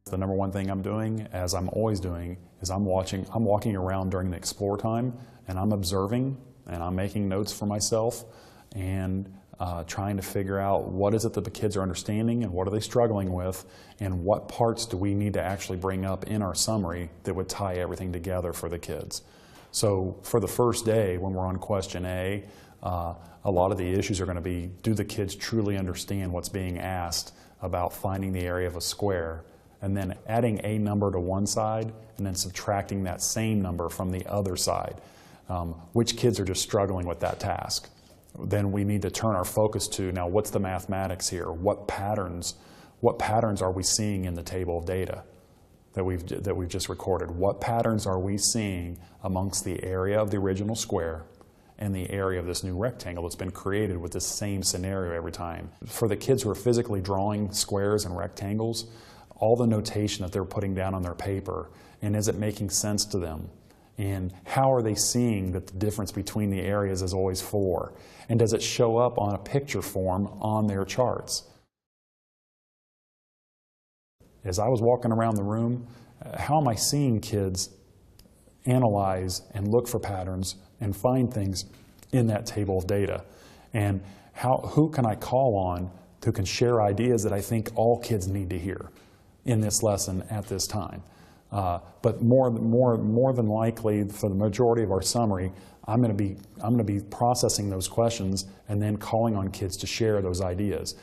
The number one thing I'm doing, as I'm always doing, is I'm walking around during the explore time, and I'm observing, and I'm making notes for myself, and trying to figure out what is it that the kids are understanding and what are they struggling with, and what parts do we need to actually bring up in our summary that would tie everything together for the kids. So for the first day, when we're on question A, a lot of the issues are going to be, do the kids truly understand what's being asked about finding the area of a square, and then adding a number to one side and then subtracting that same number from the other side. Which kids are just struggling with that task? Then we need to turn our focus to, now what's the mathematics here? What patterns are we seeing in the table of data that we've just recorded? What patterns are we seeing amongst the area of the original square and the area of this new rectangle that's been created with the same scenario every time? For the kids who are physically drawing squares and rectangles, all the notation that they're putting down on their paper, and is it making sense to them? And how are they seeing that the difference between the areas is always 4? And does it show up on a picture form on their charts? As I was walking around the room, how am I seeing kids analyze and look for patterns and find things in that table of data? And who can I call on who can share ideas that I think all kids need to hear in this lesson at this time? But more than likely, for the majority of our summary, I'm going to be processing those questions and then calling on kids to share those ideas.